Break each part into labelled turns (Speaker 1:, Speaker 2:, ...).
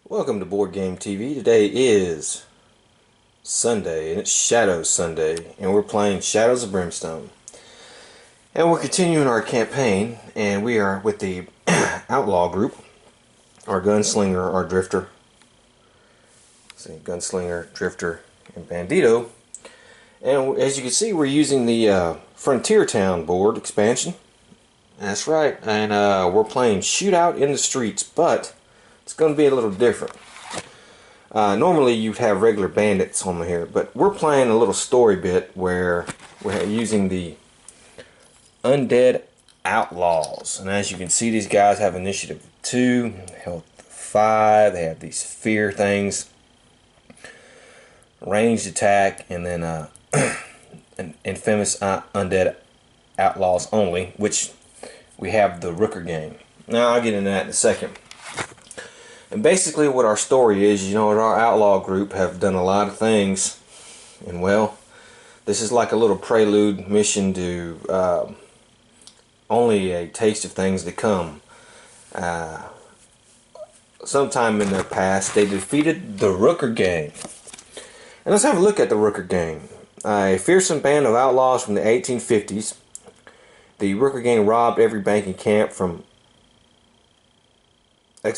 Speaker 1: Welcome to Board Game TV. Today is Sunday, and it's Shadow Sunday, and we're playing Shadows of Brimstone. And we're continuing our campaign, and we are with the Outlaw group, our Gunslinger, our Drifter. Gunslinger, Drifter, and Bandito. And as you can see, we're using the Frontier Town board expansion. That's right, and we're playing Shootout in the Streets, but it's going to be a little different. Normally you'd have regular bandits on here, but we're playing a little story bit where we're using the undead outlaws. And as you can see, these guys have initiative 2, health 5, they have these fear things, ranged attack, and then an infamous undead outlaws only, which we have the Rooker game. Now I'll get into that in a second. And basically what our story is, our outlaw group have done a lot of things, and well, this is like a little prelude mission to only a taste of things to come. Sometime in their past, they defeated the Rooker gang. And let's have a look at the Rooker gang. A fearsome band of outlaws from the 1850s. The Rooker gang robbed every bank and camp from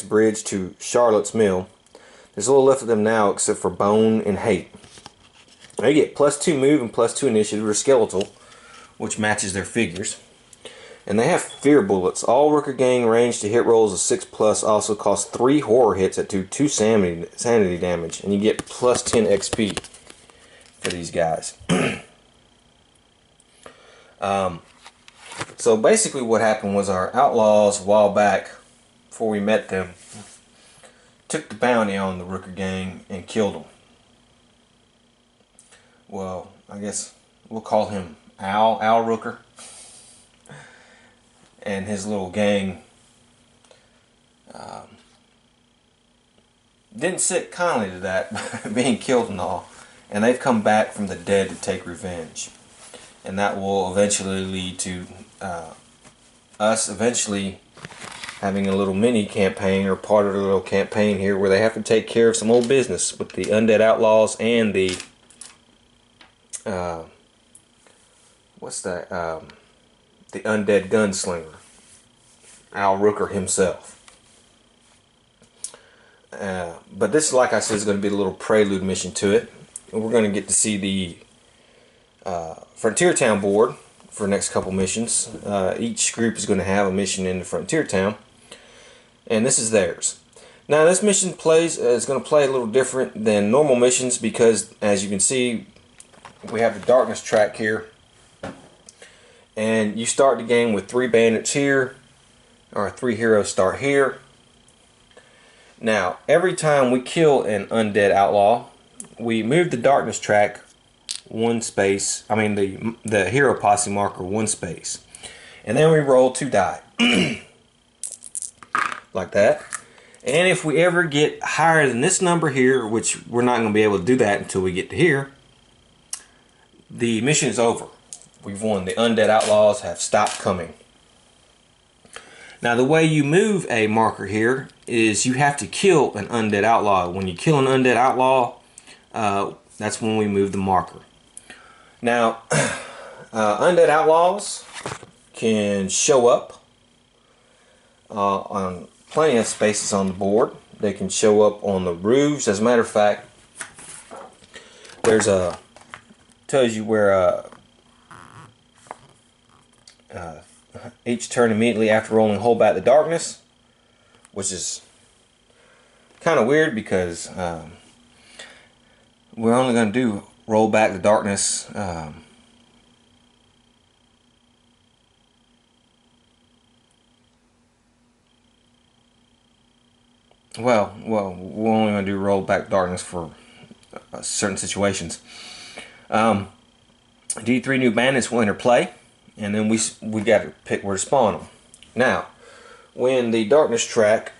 Speaker 1: Bridge to Charlotte's Mill. There's little left of them now except for bone and hate. They get +2 move and +2 initiative or skeletal, which matches their figures. And they have fear bullets. All Rooker gang range to hit rolls of 6+, also cost 3 horror hits that do 2 sanity damage, and you get +10 XP for these guys. So basically what happened was our outlaws a while back, before we met them, took the bounty on the Rooker gang and killed them. Well, I guess we'll call him Al Rooker, and his little gang didn't sit kindly to that, being killed and all, and they've come back from the dead to take revenge, and that will eventually lead to us eventually having a little mini campaign, or part of a little campaign here, where they have to take care of some old business with the undead outlaws and the the undead gunslinger, Al Rooker himself. But this, like I said, is going to be a little prelude mission to it. And we're going to get to see the Frontier Town board for the next couple missions. Each group is going to have a mission in the Frontier Town, and this is theirs. Now this mission is going to play a little different than normal missions, because as you can see, we have the darkness track here, and you start the game with 3 bandits here, or 3 heroes start here. Now every time we kill an undead outlaw, we move the darkness track 1 space, the hero posse marker 1 space, and then we roll 2 die like that. And if we ever get higher than this number here, which we're not going to be able to do that until we get to here, the mission is over. We've won. The undead outlaws have stopped coming. Now the way you move a marker here is you have to kill an undead outlaw. When you kill an undead outlaw, that's when we move the marker. Now, undead outlaws can show up on plenty of spaces on the board. They can show up on the roofs. As a matter of fact, there's tells you where each turn immediately after rolling hold back the darkness, which is kind of weird because we're only going to do roll back the darkness well, we're only going to do roll back darkness for certain situations. D3 new bandits will enter play, and then we got to pick where to spawn them. Now, when the darkness track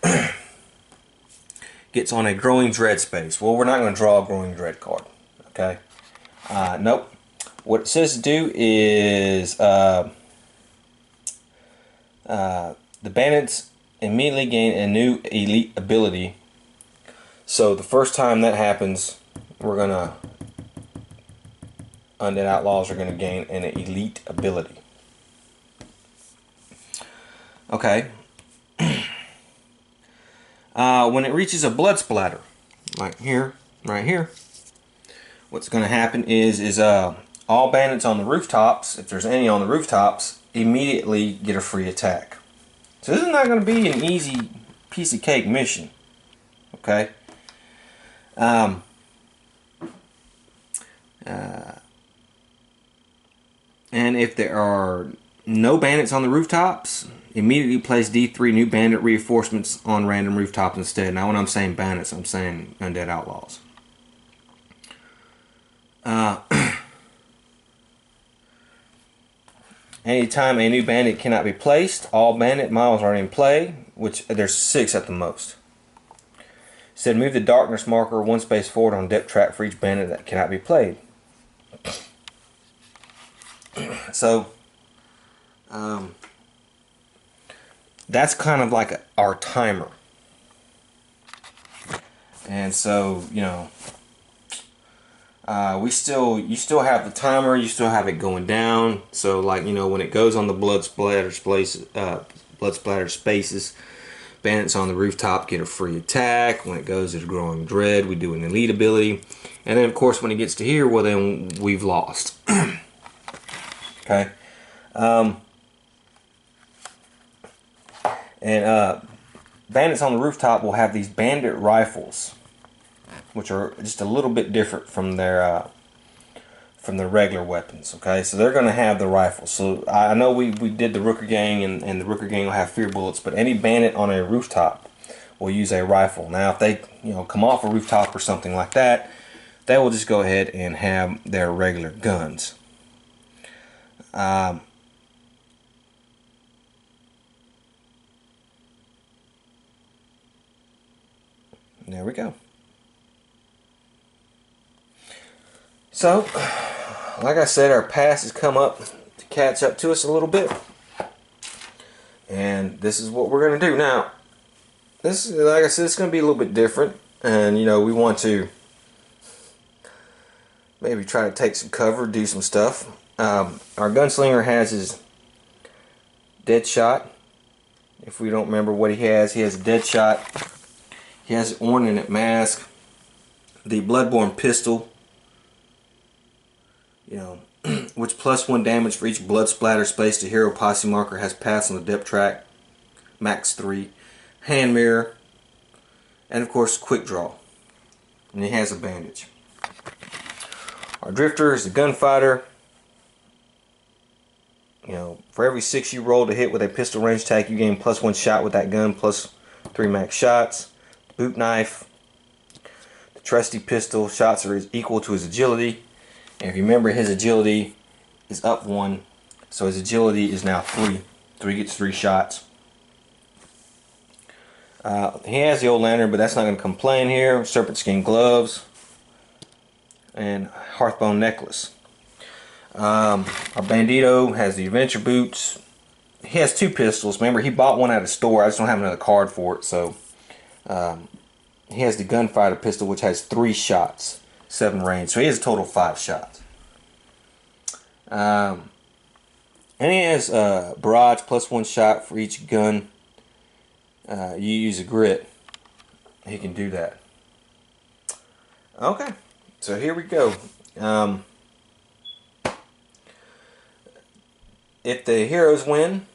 Speaker 1: gets on a growing dread space, well, we're not going to draw a growing dread card, okay? Nope. What it says to do is the bandits immediately gain a new elite ability So the first time that happens, undead outlaws are gonna gain an elite ability. Okay. When it reaches a blood splatter, right here, what's gonna happen is all bandits on the rooftops, if there's any on the rooftops, immediately get a free attack. So this is not gonna be an easy piece of cake mission. Okay. And if there are no bandits on the rooftops, immediately place D3 new bandit reinforcements on random rooftops instead. Now when I'm saying bandits, I'm saying undead outlaws. Anytime a new bandit cannot be placed, all bandit miles are in play, which there's 6 at the most. Said move the darkness marker 1 space forward on depth track for each bandit that cannot be played. So, that's kind of like our timer. And so, you know, you still have the timer, you still have it going down. So, like, you know, when it goes on the blood splatter spaces, bandits on the rooftop get a free attack. When it goes to growing dread, we do an elite ability. And then, of course, when it gets to here, well, then we've lost. Okay. Bandits on the rooftop will have these bandit rifles, which are just a little bit different from their regular weapons. Okay, so they're going to have the rifles. So I know we did the Rooker gang, and the Rooker gang will have fear bullets, but any bandit on a rooftop will use a rifle. Now, if they come off a rooftop or something like that, they will just go ahead and have their regular guns. There we go. So, like I said, our pass has come up to catch up to us a little bit. And this is what we're going to do. Now, this is, like I said, it's going to be a little bit different. And, you know, we want to maybe try to take some cover, do some stuff. Our gunslinger has his dead shot. If we don't remember what he has a dead shot. He has an ornament mask. The bloodborne pistol, which +1 damage for each blood splatter space the hero posse marker has passed on the depth track, max 3. Hand mirror, and of course quick draw. And he has a bandage. Our drifter is the gunfighter. For every 6 you roll to hit with a pistol range attack, you gain +1 shot with that gun, +3 max shots. Boot knife, the trusty pistol, shots are equal to his agility. And if you remember, his agility is up 1, so his agility is now 3. 3 gets 3 shots. He has the old lantern, but that's not going to come playing here. Serpent skin gloves and hearthbone necklace. Our bandito has the adventure boots. He has 2 pistols. Remember, he bought one at a store. I just don't have another card for it, so he has the gunfighter pistol, which has 3 shots, 7 range. So he has a total of 5 shots. And he has barrage +1 shot for each gun. You use a grit. He can do that. Okay, so here we go. If the heroes win,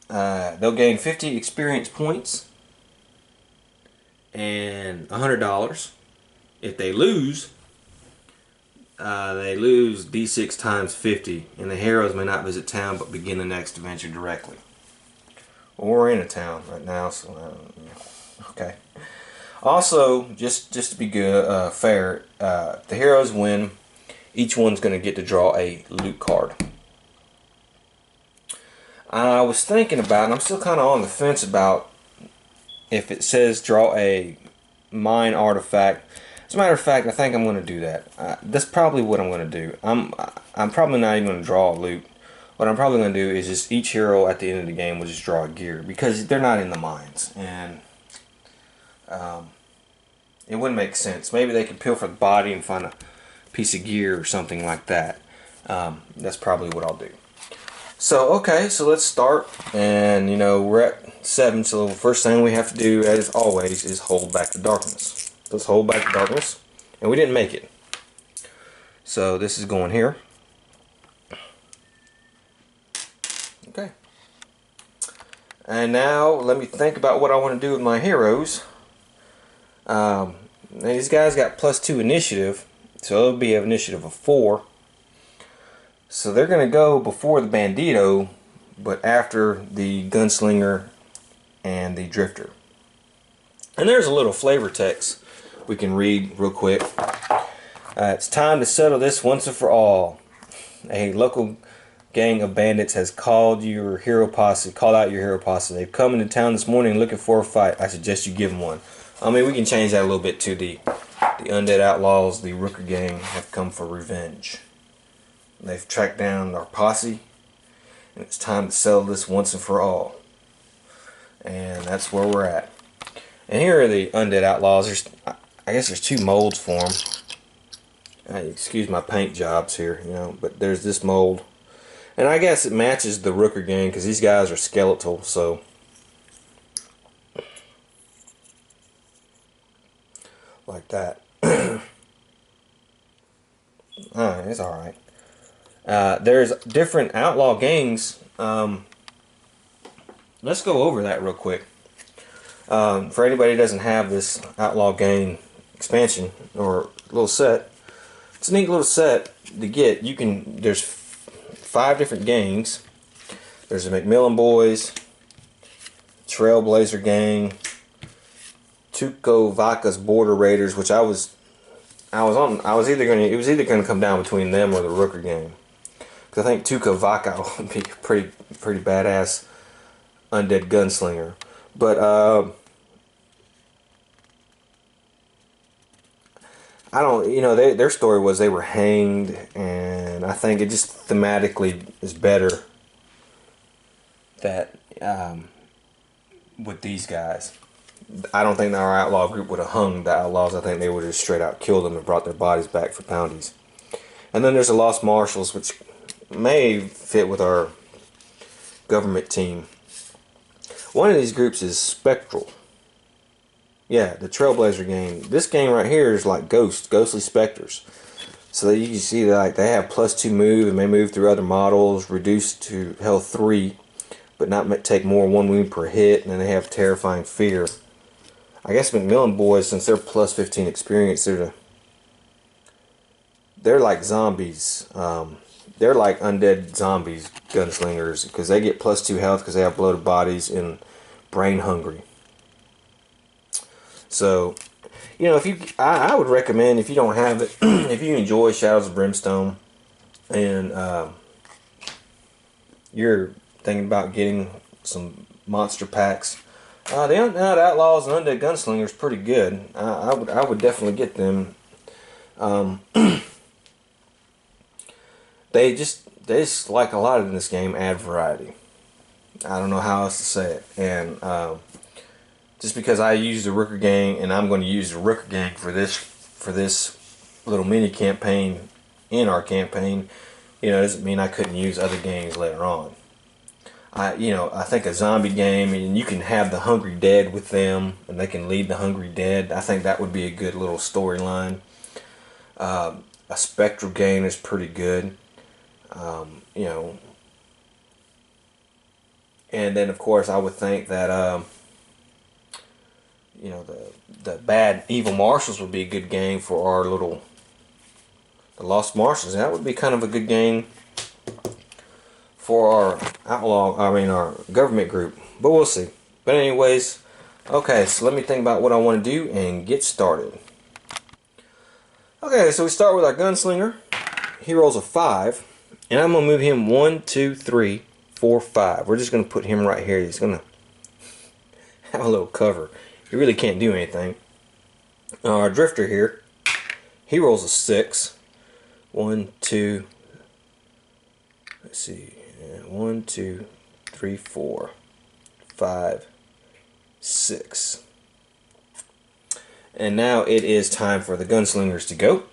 Speaker 1: they'll gain 50 experience points and $100. If they lose D6 times 50, and the heroes may not visit town but begin the next adventure directly. Well, we're in a town right now, so okay. Also, just to be good, fair, if the heroes win, each one's going to get to draw a loot card. I was thinking about, and I'm still kind of on the fence about, if it says draw a mine artifact. As a matter of fact, I think I'm going to do that. That's probably what I'm going to do. I'm probably not even going to draw a loot. What I'm probably going to do is just each hero at the end of the game will just draw a gear, because they're not in the mines. And It wouldn't make sense. Maybe they could pilfer the body and find a piece of gear or something like that. That's probably what I'll do. So, okay, so let's start. And, you know, we're at 7, so the first thing we have to do, as always, is hold back the darkness. Let's hold back the darkness. And we didn't make it. So this is going here. Okay. And now let me think about what I want to do with my heroes. These guys got +2 initiative, so it'll be an initiative of 4. So they're going to go before the bandito, but after the gunslinger and the drifter. And there's a little flavor text we can read real quick. It's time to settle this once and for all. A local gang of bandits has called out your hero posse. They've come into town this morning looking for a fight. I suggest you give them one. I mean, we can change that a little bit to the undead outlaws, the Rooker gang, have come for revenge. They've tracked down our posse, and it's time to settle this once and for all. And that's where we're at. And here are the undead outlaws. I guess there's 2 molds for them. Excuse my paint jobs here, you know, but there's this mold. And I guess it matches the Rooker gang because these guys are skeletal, so. Like that. Alright, it's alright. There's different outlaw gangs. Let's go over that real quick. For anybody who doesn't have this outlaw gang expansion or little set, it's a neat little set to get. There's 5 different gangs. There's the McMillan Boys, Trailblazer Gang, Tuco Vaca's Border Raiders, which it was either going to come down between them or the Rooker gang. Because I think Tuco Vaca would be a pretty badass undead gunslinger. But I don't, you know, their story was they were hanged, and I think it just thematically is better that with these guys. I don't think our outlaw group would have hung the outlaws. I think they would have just straight out killed them and brought their bodies back for bounties. And then there's the Lost Marshals, which may fit with our government team. One of these groups is Spectral. Yeah, the Trailblazer gang. This gang right here is like ghostly specters. So you can see that like they have +2 move and may move through other models, reduced to health 3, but not take more 1 wound per hit, and then they have terrifying fear. I guess McMillan Boys, since they're +15 experience, they're like zombies. They're like undead zombies, gunslingers, because they get +2 health because they have bloated bodies and brain hungry. So, you know, I would recommend, if you don't have it, if you enjoy Shadows of Brimstone, and you're thinking about getting some monster packs, the Undead Outlaws and Undead Gunslinger is pretty good. I would definitely get them. They just like a lot in this game, add variety. I don't know how else to say it. And just because I use the Rooker gang, and I'm going to use the Rooker gang for this little mini campaign in our campaign, you know, doesn't mean I couldn't use other gangs later on. I think a zombie game, and you can have the Hungry Dead with them, and they can lead the Hungry Dead. I think that would be a good little storyline. A Spectral game is pretty good. You know, and then of course I would think that you know, the bad evil marshals would be a good game for our the Lost Marshals. That would be kind of a good game for our our government group, but we'll see. But anyways, okay, so let me think about what I want to do and get started. Okay, so we start with our gunslinger. He rolls a 5, and I'm gonna move him 1, 2, 3, 4, 5. We're just gonna put him right here. He's gonna have a little cover. He really can't do anything. Our drifter here, he rolls a 6. 1, 2, let's see, 1, 2, 3, 4, 5, 6. And now it is time for the gunslingers to go.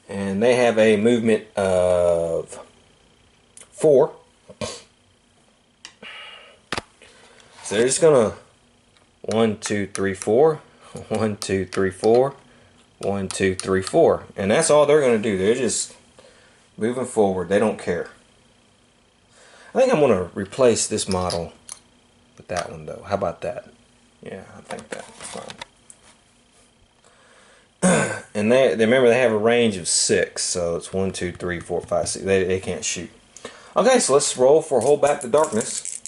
Speaker 1: And they have a movement of 4. So they're just gonna 1, 2, 3, 4, 1, 2, 3, 4, 1, 2, 3, 4, and that's all they're gonna do. They're just moving forward. They don't care. I think I'm gonna replace this model with that one though. How about that? Yeah, I think that's fine. And they remember they have a range of 6, so it's 1, 2, 3, 4, 5, 6. They can't shoot. Okay, so let's roll for Hold Back the Darkness.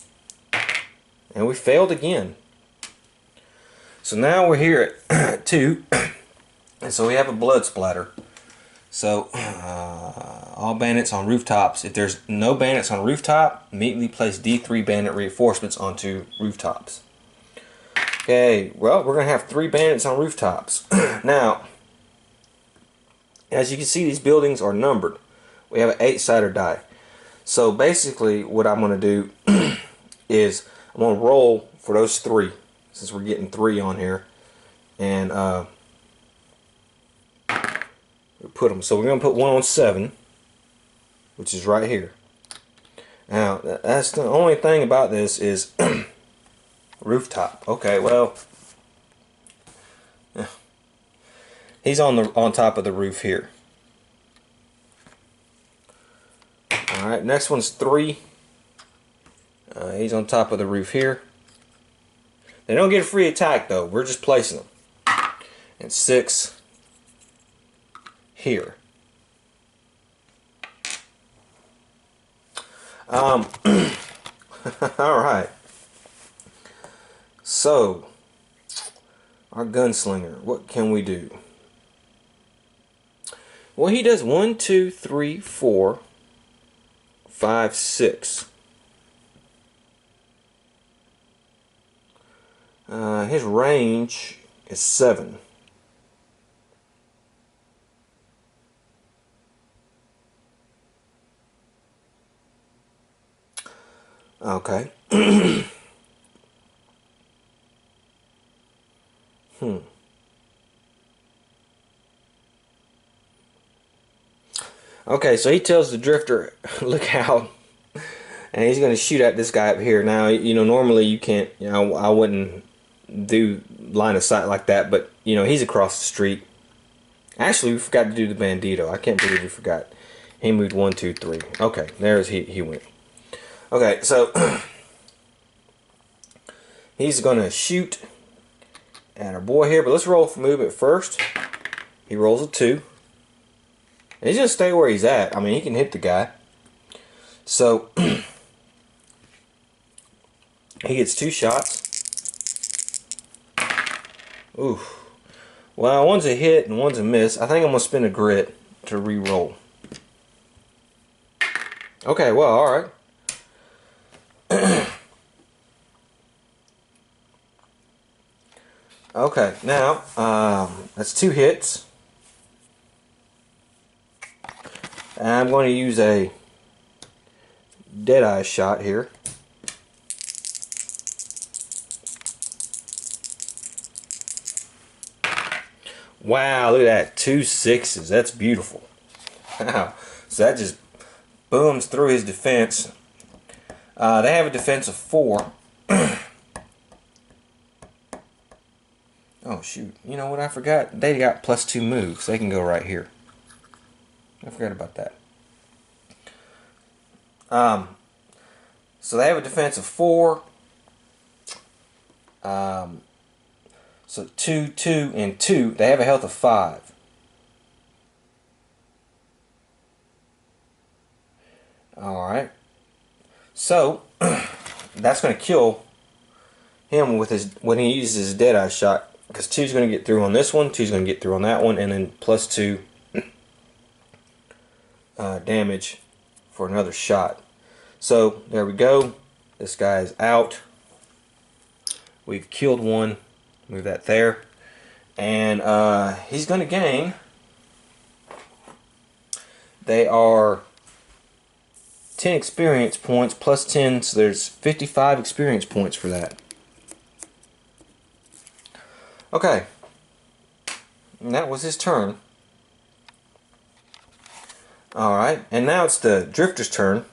Speaker 1: And we failed again. So now we're here at 2. And so we have a blood splatter. So all bandits on rooftops. If there's no bandits on rooftop, immediately place D3 bandit reinforcements onto rooftops. Okay, well, we're going to have 3 bandits on rooftops. Now, as you can see, these buildings are numbered. We have an 8-sided die. So basically what I'm going to do is I'm going to roll for those 3, since we're getting 3 on here, and put them. So we're going to put 1 on 7, which is right here. Now that's the only thing about this is rooftop. Okay, well, he's on top of the roof here. All right, next one's 3. He's on top of the roof here. They don't get a free attack though. We're just placing them. And 6 here. All right. So our gunslinger, what can we do? Well, he does 1, 2, 3, 4, 5, 6. His range is 7. Okay. Okay, so he tells the drifter, look out, and he's going to shoot at this guy up here. Now, you know, normally you can't, you know, I wouldn't do line of sight like that, but, you know, he's across the street. Actually, we forgot to do the bandito. I can't believe we forgot. He moved 1, 2, 3. Okay, there's he went. Okay, so he's going to shoot at our boy here, but let's roll for movement first. He rolls a 2. And he's going to stay where he's at. I mean, he can hit the guy. So he gets 2 shots. Ooh. Well, one's a hit and one's a miss. I think I'm going to spin a grit to re-roll. Okay, well, alright. Okay, now, that's 2 hits. And I'm going to use a Deadeye shot here. Wow, look at that. 2 6s. That's beautiful. Wow. So that just booms through his defense. They have a defense of 4. Oh, shoot. You know what I forgot? They got +2 moves. They can go right here. I forgot about that. So they have a defense of 4. So 2, 2, and 2. They have a health of 5. Alright. So that's going to kill him with his when he uses his Deadeye shot, because 2's going to get through on this one, 2's going to get through on that one, and then +2 damage for another shot. So there we go. This guy is out. We've killed one. Move that there. And he's going to gain. They are 10 experience points +10, so there's 55 experience points for that. Okay, and that was his turn. Alright, and now it's the drifter's turn.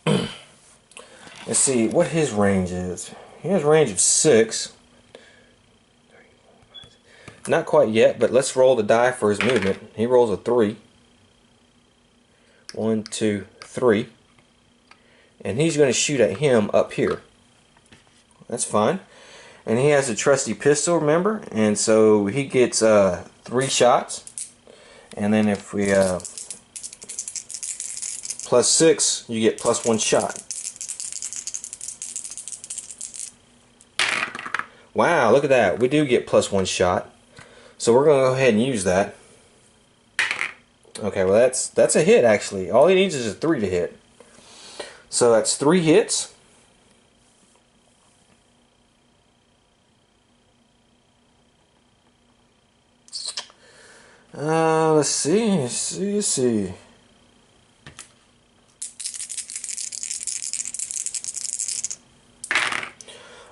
Speaker 1: Let's see what his range is. He has a range of 6. Not quite yet, but let's roll the die for his movement. He rolls a 3. 1, 2, 3. And he's going to shoot at him up here. That's fine. And he has a trusty pistol, remember? And so he gets 3 shots. And then if we plus 6, you get plus 1 shot. Wow, look at that. We do get plus 1 shot. So we're going to go ahead and use that. Okay, well that's a hit actually. All he needs is a 3 to hit. So that's 3 hits. Let's see.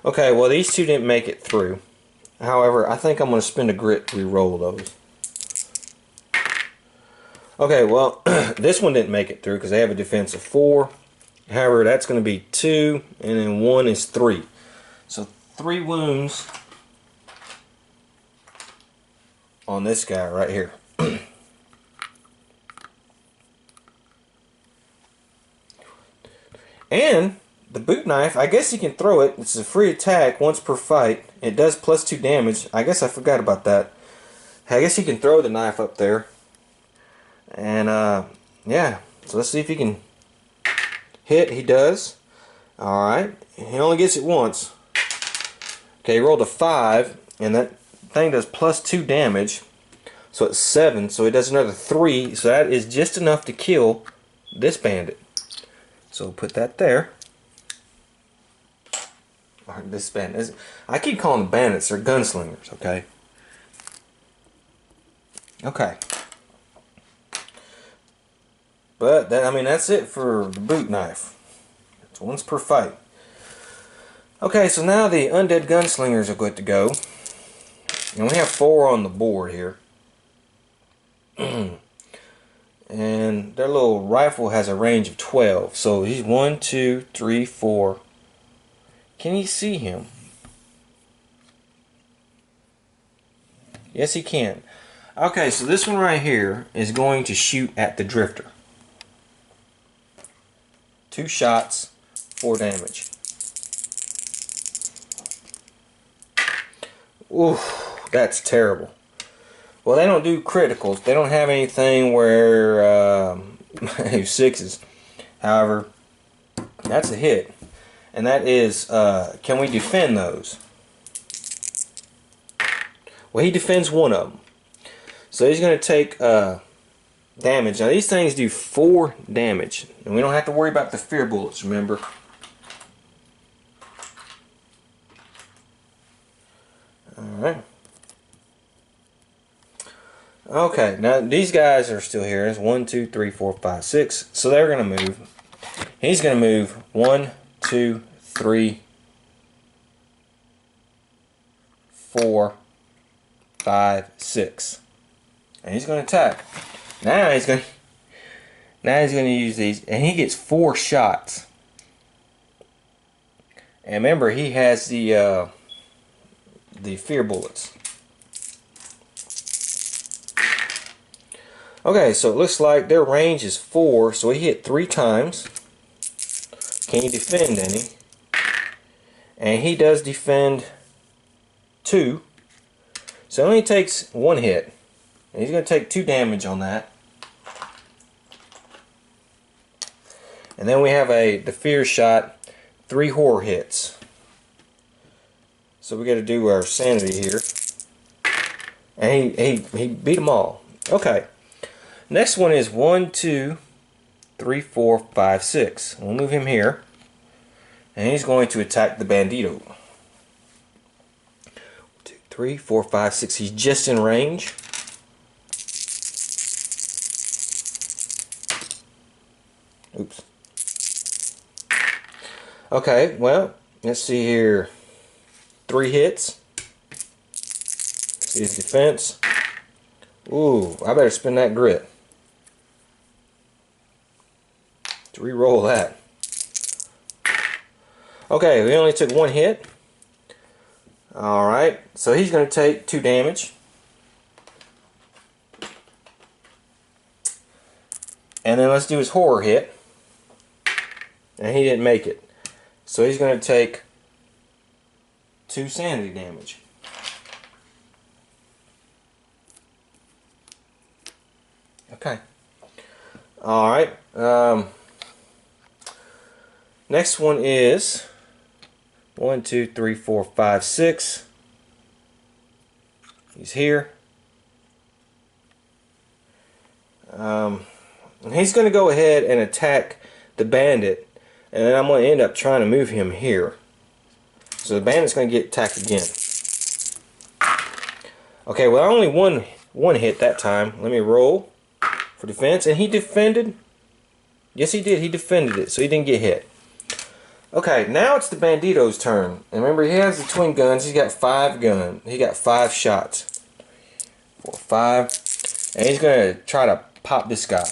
Speaker 1: Okay, well these two didn't make it through. However, I think I'm going to spend a grit to re-roll those. Okay, well, this one didn't make it through because they have a defense of 4. However, that's going to be 2, and then 1 is 3. So 3 wounds on this guy right here. And the boot knife, I guess you can throw it. It's a free attack once per fight. It does plus 2 damage. I guess I forgot about that. I guess you can throw the knife up there. And yeah, so let's see if he can hit. He does. Alright, he only gets it once. Okay, he rolled a 5, and that thing does plus 2 damage. So it's 7, so he does another 3. So that is just enough to kill this bandit. So we'll put that there. Or this bandit. I keep calling them bandits, they're gunslingers, okay? Okay. But that, I mean, that's it for the boot knife. It's once per fight. Okay, so now the undead gunslingers are good to go. And we have 4 on the board here. And their little rifle has a range of 12. So he's 1, 2, 3, 4. Can you see him? Yes, he can. Okay, so this one right here is going to shoot at the drifter. 2 shots, 4 damage. Oof, that's terrible. Well, they don't do criticals. They don't have anything where 6s. However, that's a hit. And that is, can we defend those? Well, he defends one of them. So he's going to take damage. Now, these things do 4 damage. And we don't have to worry about the fear bullets, remember? Alright. Okay, now these guys are still here. It's 1, 2, 3, 4, 5, 6. So they're going to move. He's going to move 1, 2, 3, 4, 5, 6. And he's going to attack. Now he's going to use these, and he gets 4 shots. And remember, he has the fear bullets. Okay, so it looks like their range is 4, so he hit 3 times. Can he defend any? And he does defend 2. So it only takes 1 hit. And he's going to take 2 damage on that. And then we have the fear shot, 3 horror hits. So we got to do our sanity here. And he beat them all. Okay. Next one is 1, 2, 3, 4, 5, 6. We'll move him here. And he's going to attack the bandito. 1, 2, 3, 4, 5, 6. He's just in range. Oops. Okay, well, let's see here. 3 hits. His defense. Ooh, I better spin that grit to re-roll that. Okay, we only took 1 hit. Alright, so he's going to take 2 damage. And then let's do his horror hit. And he didn't make it. So he's going to take 2 sanity damage. Okay. Alright. Next one is 1, 2, 3, 4, 5, 6. He's here. And he's going to go ahead and attack the bandit. And then I'm going to end up trying to move him here. So the bandit's going to get attacked again. Okay, well, only one hit that time. Let me roll for defense. And he defended. Yes, he did. He defended it, so he didn't get hit. Okay, now it's the bandito's turn. And remember, he has the twin guns. He's got 5 guns. He got 5 shots. 4, 5. And he's going to try to pop this guy.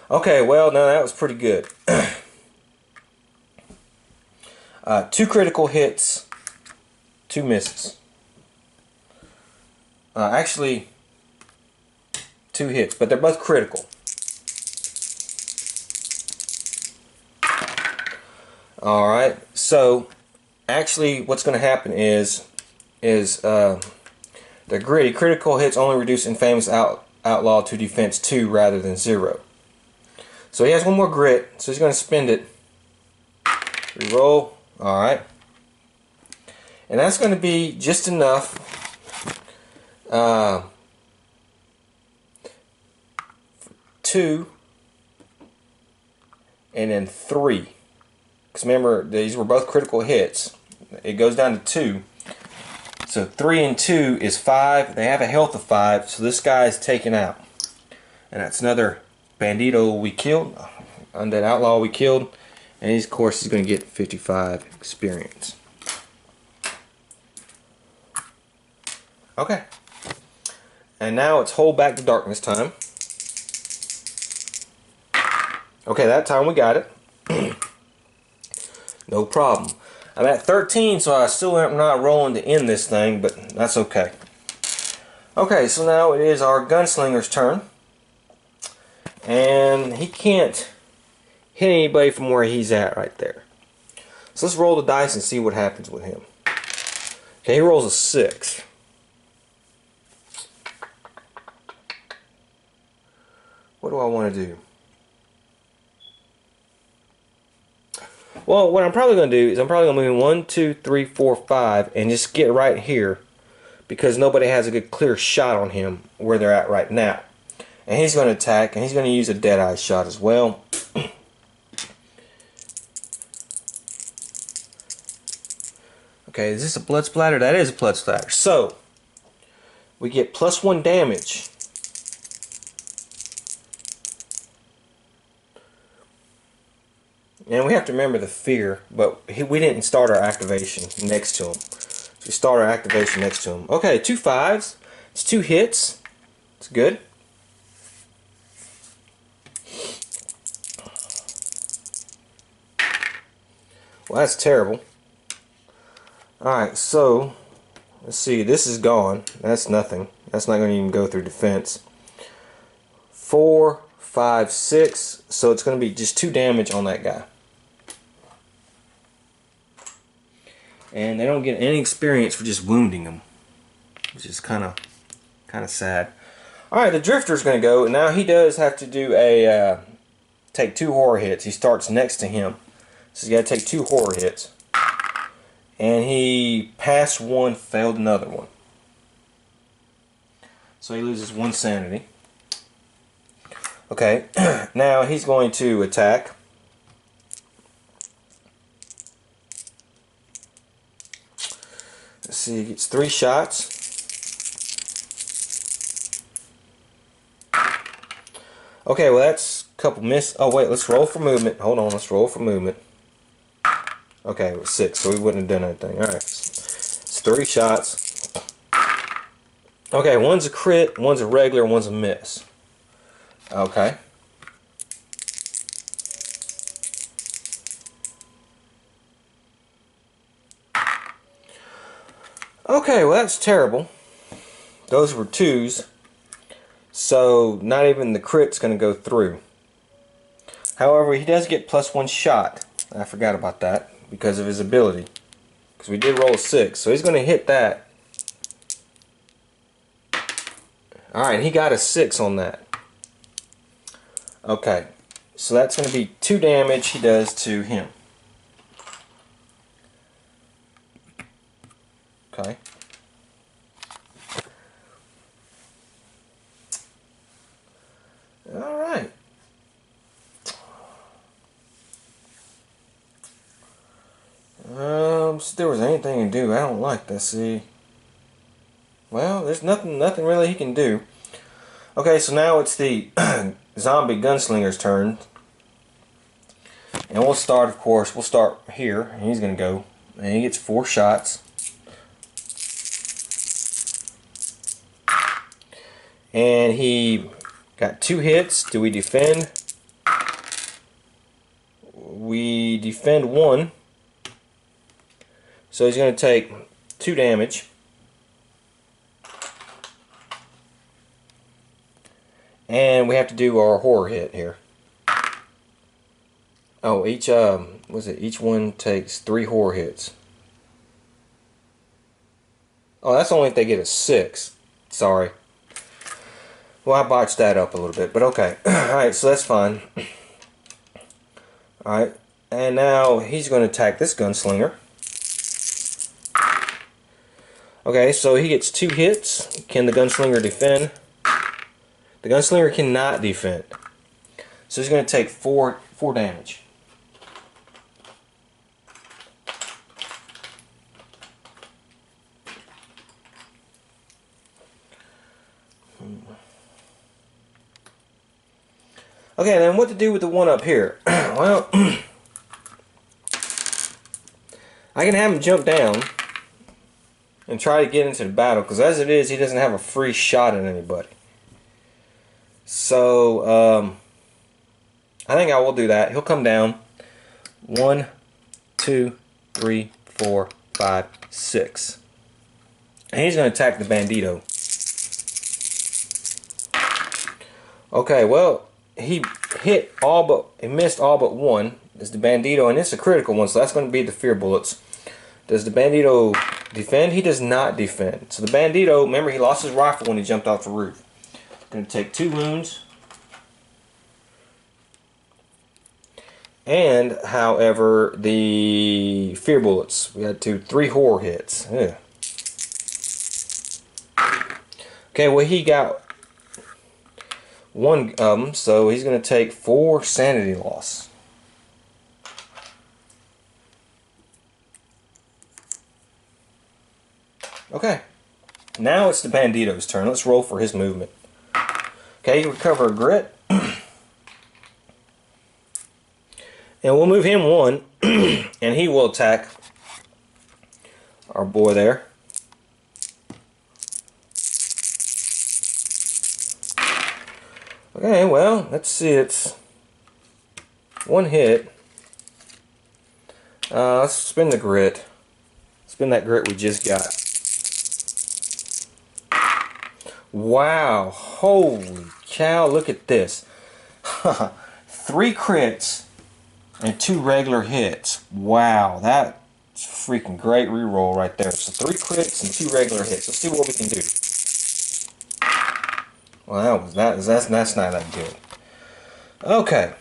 Speaker 1: Okay, well, now that was pretty good. 2 critical hits, 2 misses. Actually, 2 hits, but they're both critical. Alright, so actually what's going to happen is the gritty critical hits only reduce infamous outlaw to defense 2 rather than 0. So he has 1 more grit, so he's going to spend it. Reroll. Alright. And that's going to be just enough. 2 and then 3. Because remember, these were both critical hits. It goes down to 2. So 3 and 2 is 5. They have a health of 5, so this guy is taken out. And that's another bandito we killed, undead outlaw we killed, and he's, of course, is going to get 55 experience. Okay. And now it's hold back the darkness time. Okay, that time we got it. No problem. I'm at 13, so I still am not rolling to end this thing, but that's okay. Okay, so now it is our gunslinger's turn. And he can't hit anybody from where he's at right there. So let's roll the dice and see what happens with him. Okay, he rolls a 6. What do I want to do? Well, what I'm probably going to do is I'm probably going to move 1, 2, 3, 4, 5 and just get right here because nobody has a good clear shot on him where they're at right now. And he's going to attack, and he's going to use a dead-eye shot as well. Okay, is this a blood splatter? That is a blood splatter. So, we get +1 damage. And we have to remember the fear, but we didn't start our activation next to him. So we start our activation next to him. Okay, 2 5s. It's 2 hits. It's good. Well, that's terrible. Alright, so let's see. This is gone. That's nothing. That's not going to even go through defense. 4, 5, 6. So it's going to be just 2 damage on that guy. And they don't get any experience for just wounding him, which is kind of sad. Alright, the drifter's going to go, and now he does have to do a take 2 horror hits. He starts next to him, so he's got to take 2 horror hits. And he passed 1, failed another one. So he loses 1 sanity. Okay, now he's going to attack. Let's see, he gets 3 shots. Okay, well that's a couple miss. Oh wait, let's roll for movement. Hold on, let's roll for movement. Okay, it was 6, so we wouldn't have done anything. Alright, it's 3 shots. Okay, one's a crit, one's a regular, one's a miss. Okay. Okay, well that's terrible. Those were 2s. So not even the crit's going to go through. However, he does get +1 shot. I forgot about that because of his ability. Because we did roll a 6. So he's going to hit that. Alright, he got a 6 on that. Okay. So that's going to be 2 damage he does to him. Okay. Alright. If there was anything to do, I don't like this. See. Well, there's nothing really he can do. Okay, so now it's the zombie gunslinger's turn. And we'll start, of course, we'll start here. And he's going to go. And he gets 4 shots. And he got 2 hits. Do we defend? We defend 1. So he's going to take 2 damage. And we have to do our horror hit here. Oh, each one takes 3 horror hits. Oh, that's only if they get a 6. Sorry. Well, I botched that up a little bit, but okay. Alright, so that's fine. Alright, and now he's going to attack this gunslinger. Okay, so he gets 2 hits. Can the gunslinger defend? The gunslinger cannot defend. So he's going to take 4 damage. Okay, then what to do with the one up here? Well, I can have him jump down and try to get into the battle, because as it is, he doesn't have a free shot at anybody. So, I think I will do that. He'll come down. 1, 2, 3, 4, 5, 6. And he's going to attack the bandito. Okay, well, he missed all but 1. Is the bandito, and it's a critical one, so that's going to be the fear bullets. Does the bandito defend? He does not defend. So the bandito, remember, he lost his rifle when he jumped off the roof. Going to take 2 wounds. And, however, the fear bullets, we had 3 horror hits. Ugh. Okay, well, he got 1 of them, so he's going to take 4 sanity loss. Okay, now it's the bandito's turn. Let's roll for his movement. Okay, you recover a grit. And we'll move him 1, and he will attack our boy there. Okay, well, let's see, it's 1 hit. Let's spin the grit. Spin that grit we just got. Wow, holy cow, look at this. 3 crits and 2 regular hits. Wow, that's freaking great reroll right there. So 3 crits and 2 regular hits. Let's see what we can do. Well, that's not that good. Okay.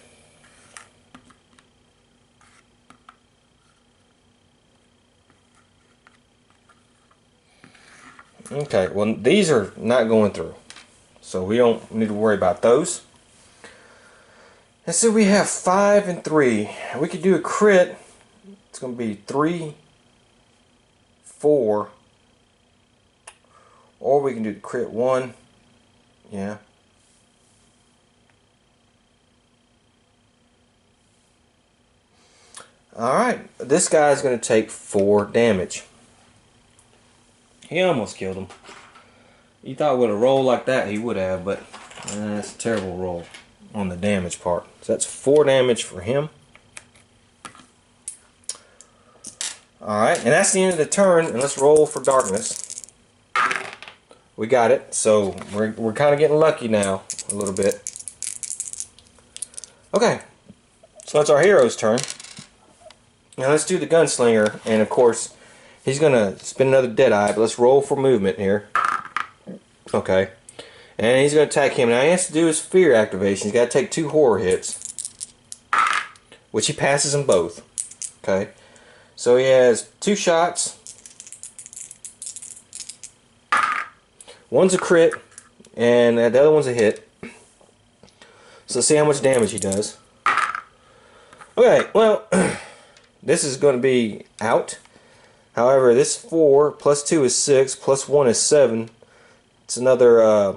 Speaker 1: Okay, well, these are not going through, so we don't need to worry about those. And so we have 5 and 3. We could do a crit. It's going to be 3, 4, or we can do the crit 1. Yeah. Alright, this guy's going to take 4 damage. He almost killed him. You thought with a roll like that he would have, but that's a terrible roll on the damage part. So that's 4 damage for him. Alright, and that's the end of the turn, and let's roll for darkness. We got it, so we're kind of getting lucky now, a little bit. Okay, so that's our hero's turn. Now let's do the gunslinger, and of course, he's going to spin another Deadeye, but let's roll for movement here. Okay, and he's going to attack him. Now he has to do his fear activation. He's got to take 2 horror hits, which he passes them both. Okay, so he has 2 shots. One's a crit, and the other one's a hit. So let's see how much damage he does. Okay, well, this is going to be out. However, this 4 plus 2 is 6, plus 1 is 7. It's another,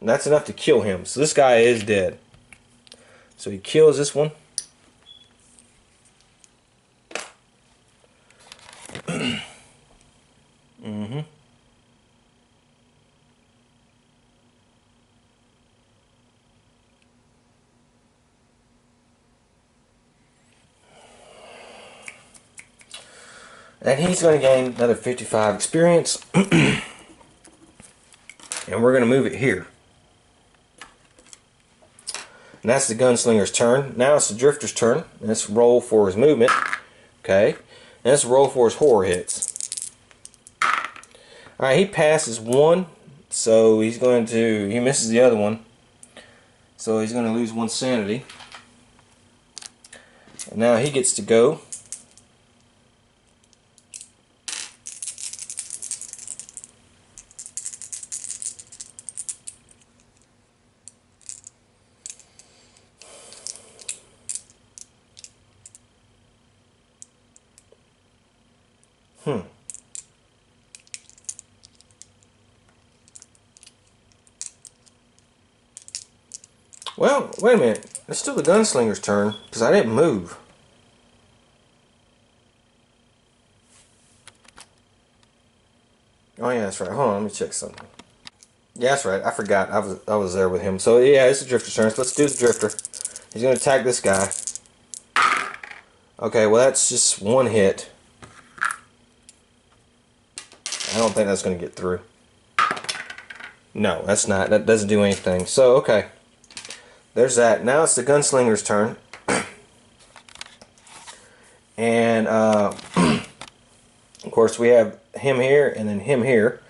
Speaker 1: that's enough to kill him. So this guy is dead. So he kills this one. And he's going to gain another 55 experience. And we're going to move it here. And that's the gunslinger's turn. Now it's the drifter's turn. Let's roll for his movement. Okay. And let's roll for his horror hits. Alright, he passes 1. So he's going to, he misses the other one. So he's going to lose 1 sanity. And now he gets to go. Well, wait a minute. It's still the gunslinger's turn, because I didn't move. Oh yeah, that's right. Hold on, let me check something. Yeah, that's right. I forgot. I was there with him. So yeah, it's the drifter's turn. So let's do the drifter. He's going to attack this guy. Okay, well that's just 1 hit. I don't think that's going to get through. No, that's not. That doesn't do anything. So, okay. There's that. Now it's the gunslinger's turn. And, of course, we have him here and then him here.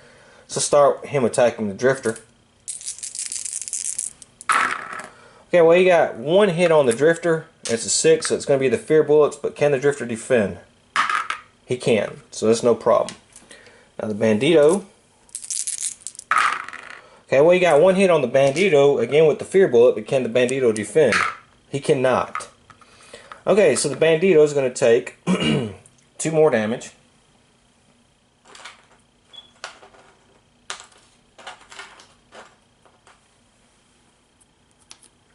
Speaker 1: So start him attacking the drifter. Okay, well, you got 1 hit on the drifter. It's a 6, so it's going to be the fear bullets, but can the drifter defend? He can, so that's no problem. Now the bandito. Okay, well, you got 1 hit on the bandito, again with the fear bullet, but can the bandito defend? He cannot. Okay, so the bandito is going to take 2 more damage.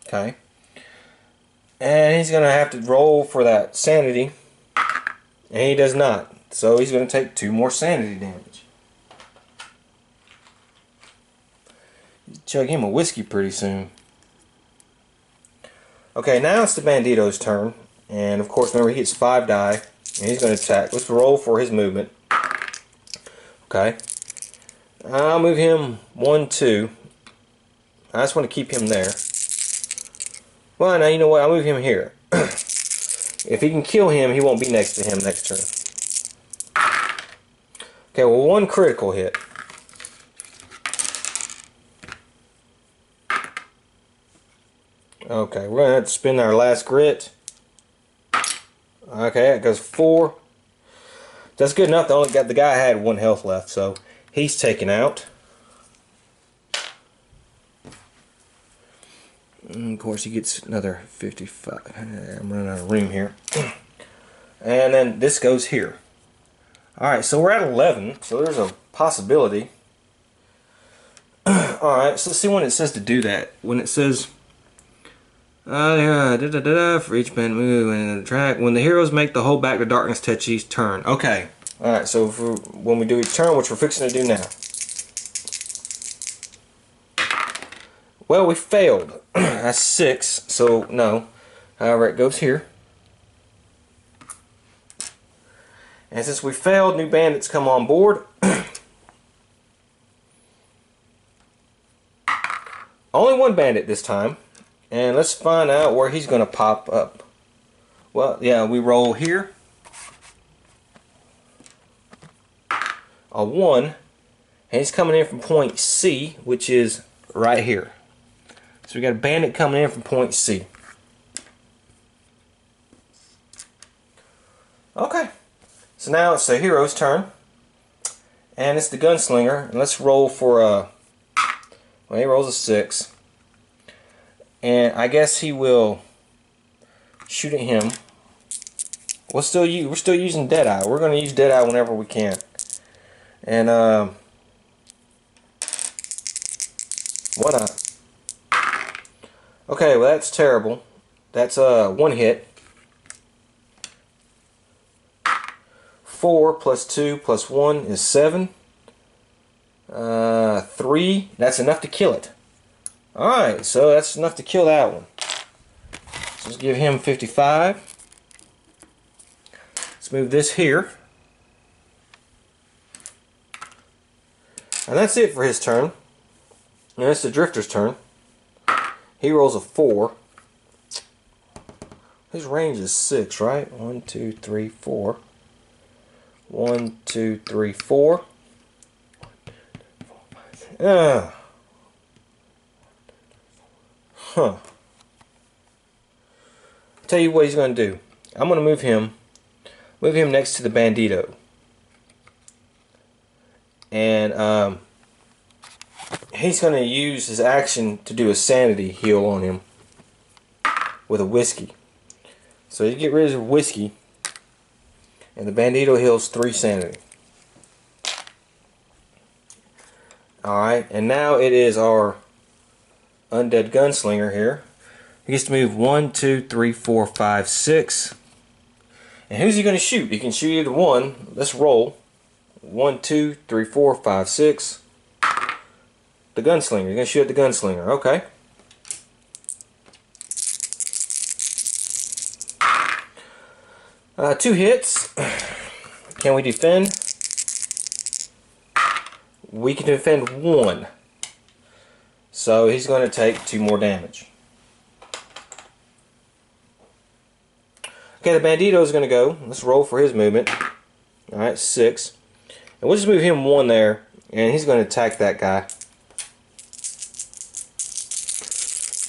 Speaker 1: Okay. And he's going to have to roll for that sanity. And he does not. So he's going to take 2 more sanity damage. Chug him a whiskey pretty soon. Okay, now it's the bandito's turn. And of course, remember, he gets 5 die. And he's going to attack. Let's roll for his movement. Okay. I'll move him 1, 2. I just want to keep him there. Well, now you know what? I'll move him here. If he can kill him, he won't be next to him next turn. Okay, well, 1 critical hit. Okay, we're going to have to spend our last grit. Okay, that goes 4. That's good enough. The guy had 1 health left, so he's taken out. And of course, he gets another 55. I'm running out of room here. And then this goes here. Alright, so we're at 11, so there's a possibility. Alright, so let's see when it says to do that. When it says For each band move and the track. When the heroes make the hold back to darkness touch each turn. Okay. Alright, so when we do each turn, which we're fixing to do now. Well, we failed. That's 6, so no. However, it goes here. And since we failed, new bandits come on board. Only one bandit this time. And let's find out where he's going to pop up. Well, yeah, we roll here. A 1. And he's coming in from point C, which is right here. So we got a bandit coming in from point C. Okay. So now it's the hero's turn. And it's the gunslinger. And let's roll for a... Well, he rolls a 6. And I guess he will shoot at him. We're still using Deadeye. We're going to use Deadeye whenever we can. And why not? Okay, well that's terrible. That's 1 hit. 4 plus 2 plus 1 is 7. 3. That's enough to kill it. Alright, so that's enough to kill that one. So let's give him 55. Let's move this here. And that's it for his turn. And it's the drifter's turn. He rolls a 4. His range is 6, right? 1, 2, 3, 4. 1, 2, 3, 4. Tell you what he's going to do. I'm going to move him next to the bandito. And he's going to use his action to do a sanity heal on him with a whiskey. So you get rid of whiskey, and the bandito heals 3 sanity. Alright, and now it is our undead gunslinger here. He gets to move 1, 2, 3, 4, 5, 6. And who's he going to shoot? He can shoot either one. Let's roll. 1, 2, 3, 4, 5, 6. The gunslinger. You're going to shoot at the gunslinger. Okay. Two hits. Can we defend? We can defend 1. So he's going to take 2 more damage. Okay, the bandito is going to go. Let's roll for his movement. Alright, 6. And we'll just move him 1 there, and he's going to attack that guy.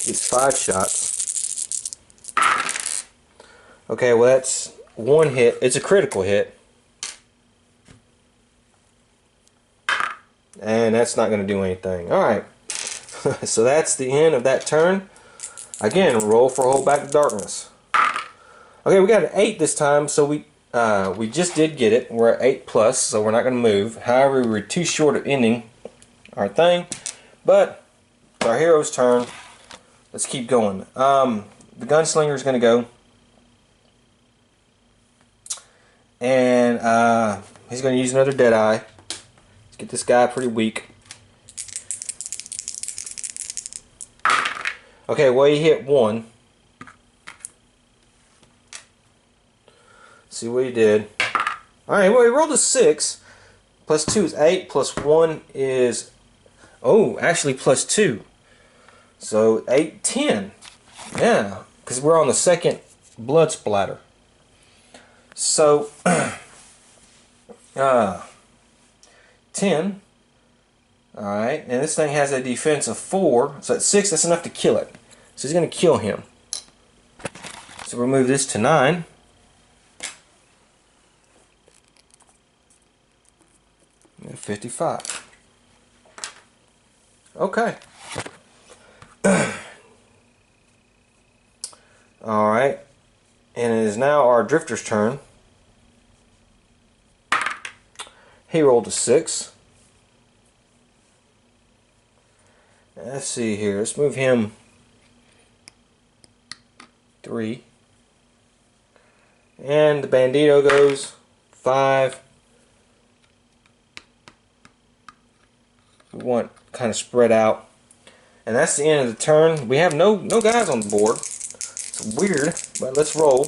Speaker 1: Gets 5 shots. Okay, well that's 1 hit. It's a critical hit. And that's not going to do anything. Alright. So that's the end of that turn. Again, roll for hold back to darkness. Okay, we got an 8 this time, so we just did get it. We're at 8 plus, so we're not going to move. However, we were too short of ending our thing. But it's our hero's turn. Let's keep going. The gunslinger is going to go. And he's going to use another Deadeye. Let's get this guy pretty weak. Okay, well he hit 1. See what he did. Alright, well he rolled a 6. Plus 2 is 8. Plus 1 is... Oh, actually plus 2. So 8, 10. Yeah, because we're on the second blood splatter. So, 10. Alright, and this thing has a defense of 4. So at 6, that's enough to kill it. So he's going to kill him. So we'll move this to 9. And 55. Okay. Alright. And it is now our drifter's turn. He rolled a 6. Let's see here. Let's move him 3. And the Bandito goes 5. We want kind of spread out. And that's the end of the turn. We have no guys on the board. It's weird, but let's roll.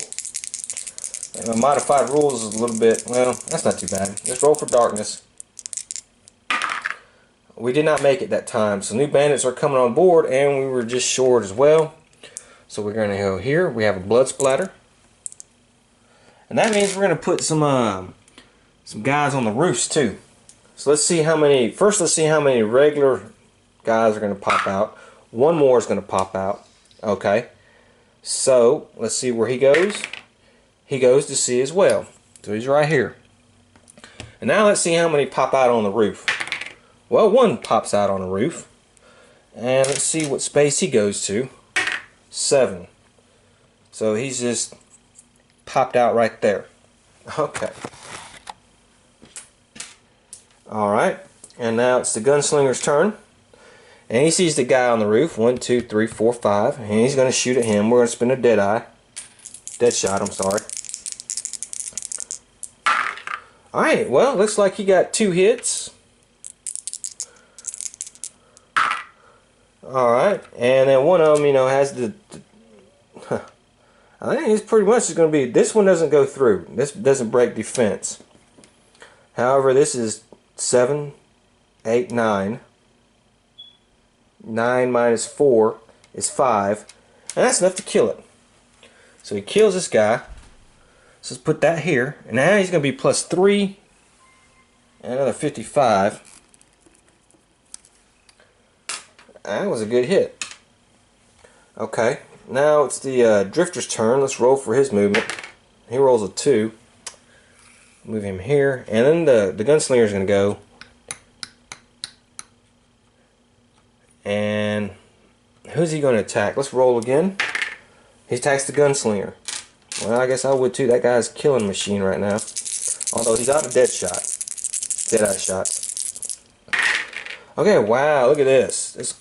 Speaker 1: And the modified rules is a little bit, well, that's not too bad. Let's roll for darkness. We did not make it that time, so new bandits are coming on board, and we were just short as well. So we're going to go here. We have a blood splatter. And that means we're going to put some guys on the roofs too. So let's see how many, first let's see how many regular guys are going to pop out. One more is going to pop out. Okay. So let's see where he goes. He goes to C as well. So he's right here. And now let's see how many pop out on the roof. Well, one pops out on the roof. And let's see what space he goes to. 7. So he's just popped out right there. Okay. Alright. And now it's the gunslinger's turn. And he sees the guy on the roof. 1, 2, 3, 4, 5. And he's going to shoot at him. We're going to spin a dead eye. Dead shot, I'm sorry. Alright, well, looks like he got 2 hits. Alright, and then one of them, you know, has the I think it's pretty much going to be, this one doesn't go through. This doesn't break defense. However, this is 7, 8, 9. 9 minus 4 is 5. And that's enough to kill it. So he kills this guy. So let's put that here. And now he's going to be plus 3. And another 55. That was a good hit. Okay. Now it's the drifter's turn. Let's roll for his movement. He rolls a 2. Move him here. And then the gunslinger's going to go. And who's he going to attack? Let's roll again. He attacks the gunslinger. Well, I guess I would too. That guy's a killing machine right now. Although he's out of dead shot. Dead eye shots. Okay, wow, look at this. That's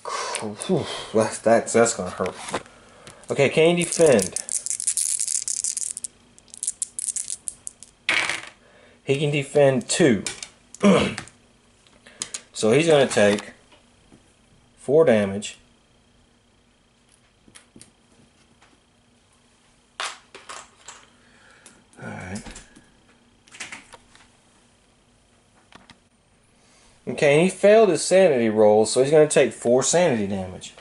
Speaker 1: going to hurt. Okay, can he defend? He can defend 2. So he's going to take 4 damage. Alright. Okay, and he failed his sanity roll, so he's going to take 4 sanity damage.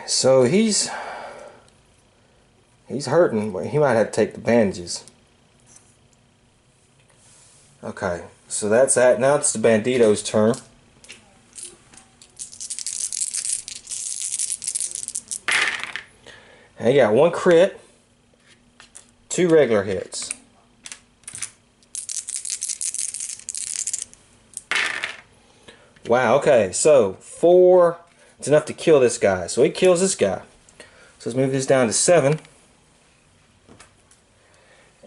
Speaker 1: So he's hurting, but he might have to take the bandages. Okay, so that's that. Now it's the Bandito's turn. And he got 1 crit, 2 regular hits. Wow, okay, so 4, it's enough to kill this guy. So he kills this guy. So let's move this down to 7.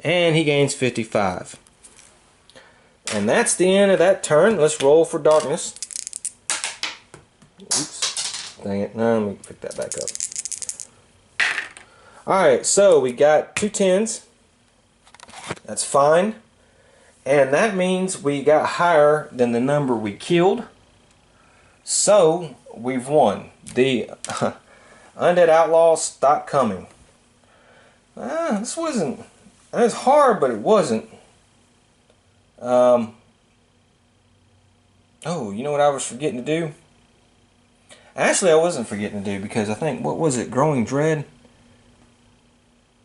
Speaker 1: And he gains 55. And that's the end of that turn. Let's roll for darkness. Oops. Dang it. No, let me pick that back up. Alright, so we got 2 10s. That's fine. And that means we got higher than the number we killed. So we've won. The undead outlaws stopped coming. This wasn't. It was hard, but it wasn't. Oh, you know what I was forgetting to do? Actually, I wasn't forgetting to do, because I think, what was it? Growing Dread?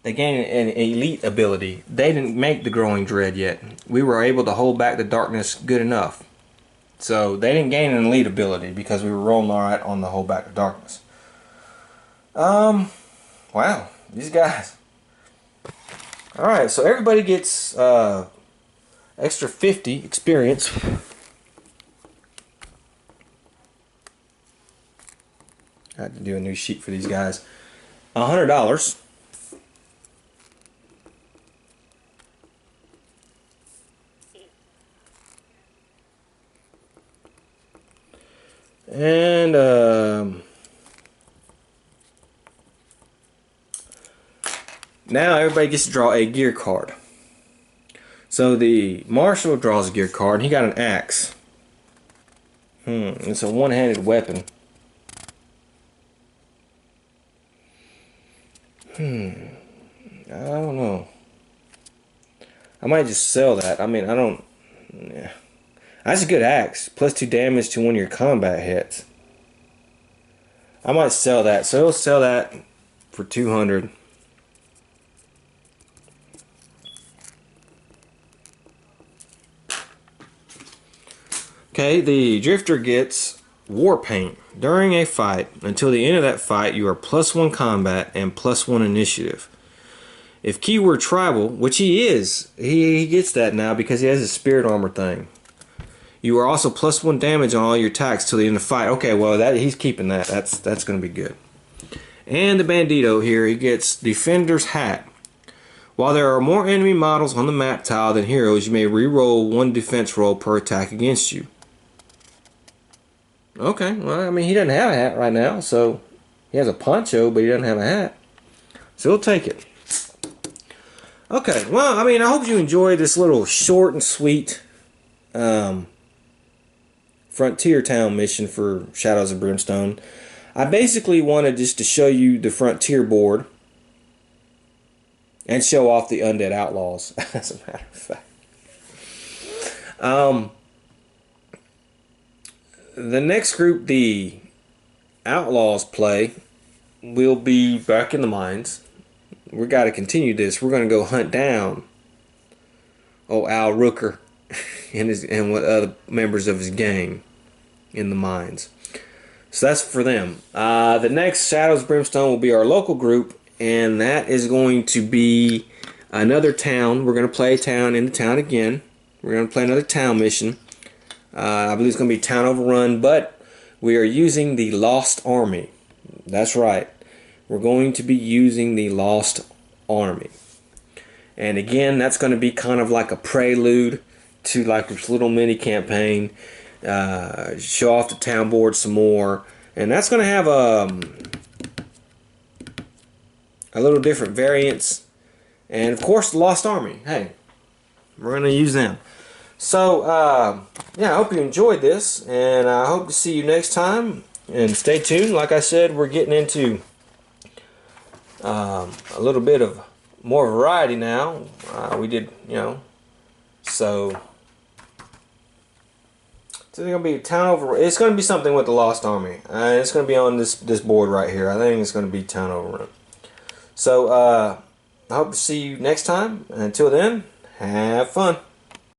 Speaker 1: They gained an elite ability. They didn't make the Growing Dread yet. We were able to hold back the darkness good enough. So they didn't gain an elite ability because we were rolling alright on the hold back the darkness. Wow, these guys. Alright, so everybody gets extra 50 experience. I had to do a new sheet for these guys. $100. Now everybody gets to draw a gear card. So the marshal draws a gear card, and he got an axe. It's a one-handed weapon. I don't know. I might just sell that. I mean, I don't... Yeah. That's a good axe. +2 damage to one of your combat hits. I might sell that. So he'll sell that for 200. Okay, the drifter gets war paint. During a fight, until the end of that fight, you are +1 combat and +1 initiative. If keyword tribal, which he is, he gets that now because he has his spirit armor thing. You are also +1 damage on all your attacks till the end of the fight. Okay, well he's keeping that. That's going to be good. And the bandito here, he gets defender's hat. While there are more enemy models on the map tile than heroes, you may re-roll 1 defense roll per attack against you. Okay, well, I mean, he doesn't have a hat right now, so he has a poncho, but he doesn't have a hat. So he'll take it. Okay, well, I mean, I hope you enjoyed this little short and sweet Frontier Town mission for Shadows of Brimstone. I basically wanted just to show you the Frontier board and show off the Undead Outlaws, as a matter of fact. The next group the Outlaws play will be back in the mines. We got to continue this. We're going to go hunt down Al Rooker and what other members of his gang in the mines. So that's for them. The next Shadows of Brimstone will be our local group, and that is going to be another town. We're going to play a town in the town again. We're going to play another town mission. I believe it's going to be town overrun, but we are using the Lost Army. That's right. We're going to be using the Lost Army. And again, that's going to be kind of like a prelude to like this little mini campaign. Show off the town board some more. And that's going to have a little different variants. And of course, the Lost Army. Hey, we're going to use them. So, yeah, I hope you enjoyed this, and I hope to see you next time. And stay tuned. Like I said, we're getting into a little bit of more variety now. We did, so it's going to be town over. It's going to be something with the Lost Army. It's going to be on this board right here. I think it's going to be town overrun. So, I hope to see you next time. And until then, have fun.